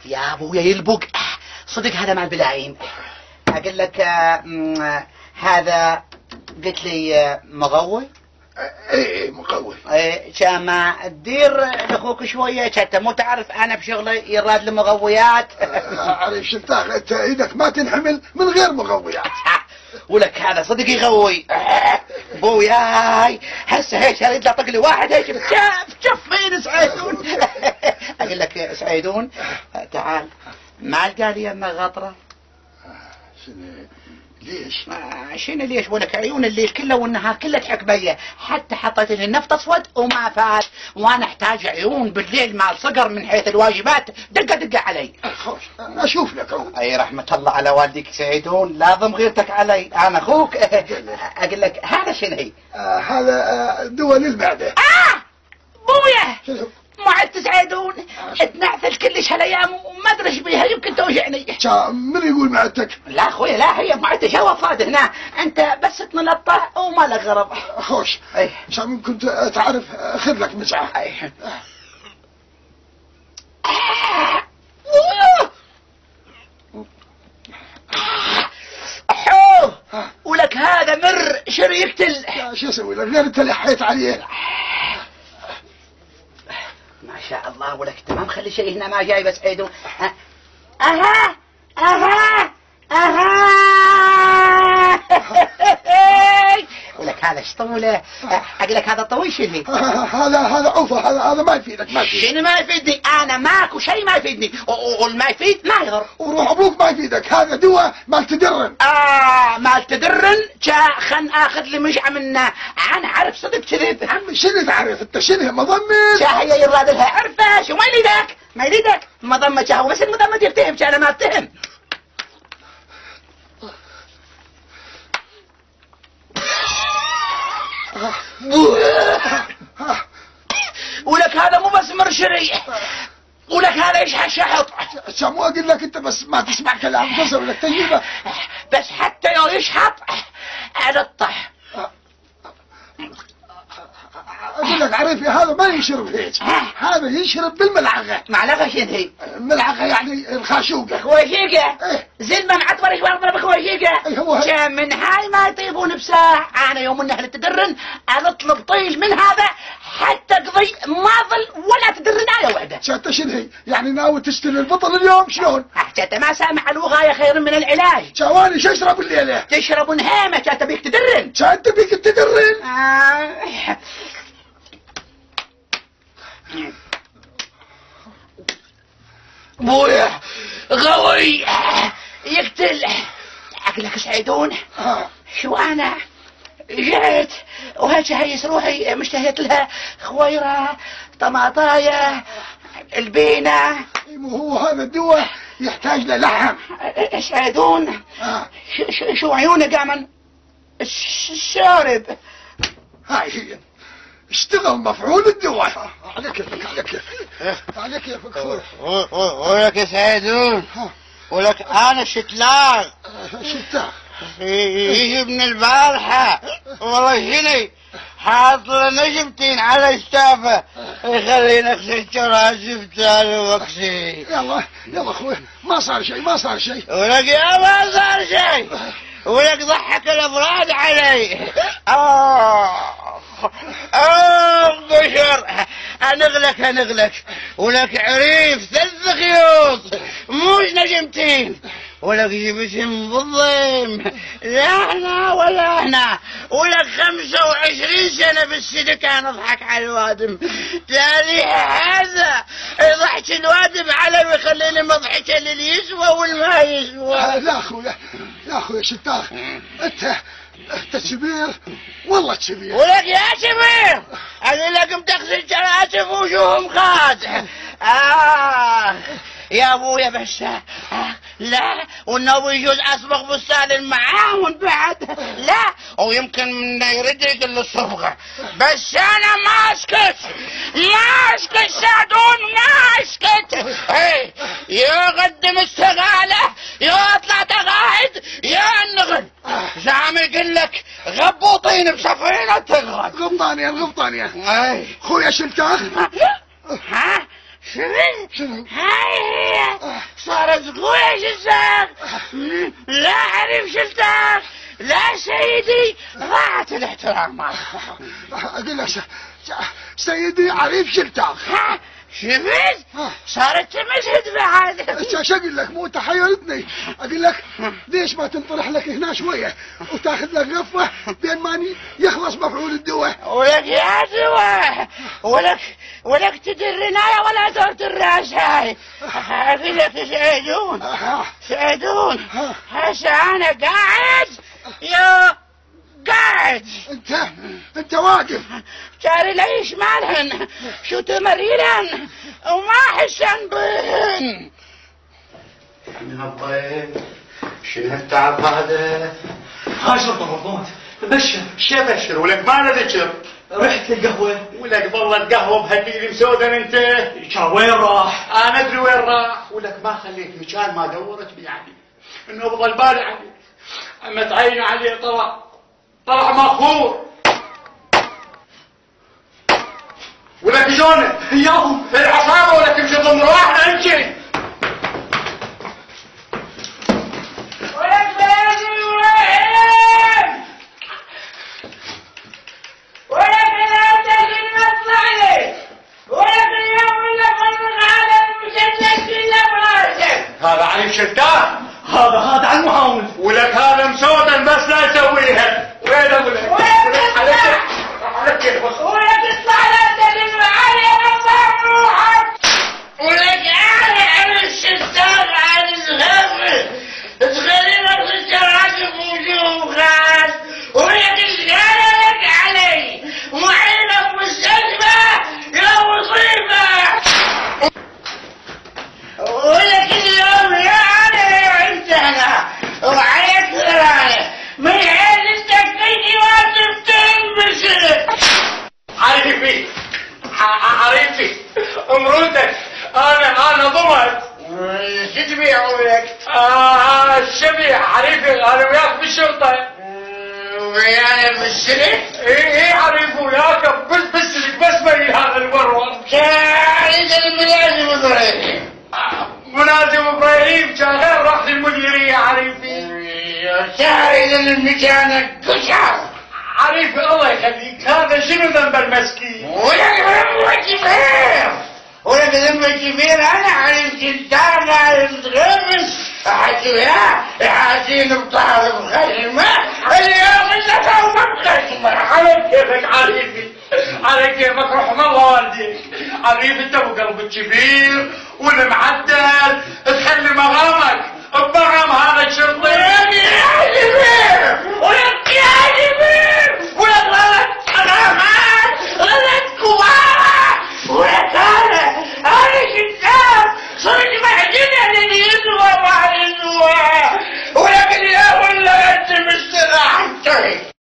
يا ابويا يلبق صدق هذا مال بلاعين. اقول لك هذا قلت لي مغوي. ايه مقوي. كان ما تدير لاخوك شويه حتى مو تعرف انا بشغلي يراد المغويات. عارف شلتاخ انت ايدك ما تنحمل من غير مغويات. ولك هذا صدق يغوي. بوياي هسه هيك اريد اطق لي واحد هيك بكفين سعيدون. اقول لك سعيدون تعال ما القى لي يمه غطره. ليش؟ شنو ليش؟ ولك عيون الليل كله والنهار كله تحك بيه، حتى حطيت لي النفط اسود وما فات، وانا احتاج عيون بالليل مال صقر من حيث الواجبات دقه دقه علي. خوش اشوف لك اهو. اي رحمه الله على والديك سعيدون، لازم غيرتك علي انا اخوك. اقول لك هذا شنو هي؟ هذا دول المعده. بويا معد سعيدون تنعثل كلش هالايام وما ادري ايش بيها يمكن توجعني. من يقول معدتك؟ لا اخويا لا هي معدة جوا فاضي هنا، انت بس تنلطه وما لك غرض. خوش عشان ممكن تعرف خذ لك مزعه. حو ولك هذا مر شر يقتل. شو اسوي لك غير انت لحيت عليه. ما شاء الله ولك انت ما مخلي شيء هنا ما جاي بس عيدون. اها اها اها ولك هذا ايش طوله؟ اقول لك هذا طويل شنو؟ هذا عوفه. هذا ما يفيدك. ما يفيدك. شنو ما يفيدني؟ انا ماكو شيء ما يفيدني، والما يفيد ما يضر. وروح ابوك ما يفيدك. هذا دواء مال تدرن. مال تدرن. خن اخذ لي مجعه منه. انا عارف صدق كذب. عمي شنو تعرف انت؟ شنو مضمن؟ هي يراد لها عرفه. شو ما يريدك؟ ما يريدك مضمه هو بس المضمه يفتهم انا ما افتهم. ولك هذا مو بس مرشري، ولك هذا يشحط شحط. مو اقول لك انت بس ما تسمع كلام تسوي لك تجربه. بس حتى لو يشحط الطح. اقول لك عرفي هذا ما يشرب هيك. هذا يشرب بالملعقه. معلقه شنو هي؟ ملعقه يعني الخاشوقه. خويشيقه. زلمه معطور ايش اضرب خويشيقه. كان من هاي ما يطيبون بساعه. انا يوم انها تدرن اطلب طيل من هذا حتى اقضي ما ظل ولا تدرن على وحده. شاتا شنو هي؟ يعني ناوي تشتري البطل اليوم شلون؟ شاتا ما سامع الوغايه خير من العلاج. شواني شو اشرب الليله؟ تشرب نهامه. شاتا بيك تدرن. شاتا بيك تدرن. بويا غوي يقتل. عقلك سعيدون. شو انا جيت وهيك هيس روحي مشتهيت لها خويره طماطايه البينه. هو هذا الدواء يحتاج له لحم. سعيدون شو عيونه قامن الشارب. هاي هي اشتغل مفعول الدواء. على كيفك على كيفك على كيفك اخوي. ولك يا سعيدون ولك انا شتلاق. شتلاق يجي من البارحة والله شني حاط لنا جبتين على الشافة يخلينا اغسل شراشف تالي واكسي. يلا اخوي ما صار شيء ما صار شيء. ولك يا ما صار شيء. ولك ضحك الافراد علي. بشر هنغلك ولك عريف 3 خيوط موش نجمتين. ولك جبتهم بالضيم لا هنا ولا هنا. ولك 25 سنة بالسنة كان اضحك على الوادم. تالي هذا يضحك الوادم علي ويخليني مضحكة للي يسوى والما يسوى. لا اخويا شتاخ انت شبير والله شبير. ولك يا شبير انا لك متخزن شراشف وشوهم خاد. يا ابويا بس لا والنبي يجوز اصبغ بستان المعاون بعد. لا ويمكن من يريد يقل الصبغه بس انا ما اسكت سعدون ما اسكت. يقدم استقاله يا اطلع تقاعد يا النغل. زعم يقول لك غبوطين بسفينه تغرق. الغبطانيه خويا شلتاخ. شنو؟ هاي هي صارت قوية جزاك. لا عرف شلتك. لا سيدي ضاعت الاحترامات. اقول لك سيدي عريف شلتك. شفت؟ صارت تمشهد بعد. شو اقول لك؟ مو انت حيرتني. اقول لك ليش ما تنطرح لك هنا شويه وتاخذ لك غفوه بين ما يخلص مفعول الدواء. ولك يا دواء ولك تدرنايا ولا دورت الراس هاي. اقول لك سعيدون هسه انا قاعد يا قاعد. انت واقف. جاري ليش مالهن شو تمريلن وما حسن بهن. من الضيف شنو التعب هذا؟ هاجر ضربات بشر. شو بشر ولك ما له ذكر. رحت للقهوة ولك ظلت قهوه بهالدقلي مسودا انت. كان وين راح؟ انا ادري وين راح. ولك ما خليت مكان ما دورت بي عليه. انه بظل بالي عليه. عمت عيني عليه طلع مخور. ولك شلونه؟ ياهم في العصابه ولك مشي ضمن واحد امشي. ولك بلدي وين؟ ولك لا تجي نطلع لي. ولك اليوم اللي فرق على المسدس كله براسك. هذا علي شتان. هذا على المحاول. ولك هذا مسودا بس لا يسويها. وين ابو لك؟ ولك اطلع لا تجي معايا نطلع روحك. ولك انا على الشتان على الغفل. تغلبك الجرات بوجوه غاز. ولك الجارة لك علي وعينك مستجبة يا مصيبة. ولك اليوم يا علي انتهنا وعليك ثراني من عين التكتيكي واسبتين بشرك. عريفي امرودك انا ضمت. شو تبيعوا لك؟ الشبيع عريفي انا وياك بالشرطه. ويانا بالسلك؟ ايه عريف وياك بالسلك بس بي هذا الورور. كان الملازم ابراهيم. ملازم ابراهيم كان غير راح للمديريه عريفي. شاهد المكان قشعر. عريفي الله يخليك هذا شنو ذنب المسكين؟ ولك ذنب كبير. ولك ذنب كبير. انا عرفت الدار عرفت غمس حاسين بطالب خشمه. اليوم انت فوق خشمه. على كيفك عريفي على كيفك رحم الله والديك. عريفي انت بقلبك كبير والمعدل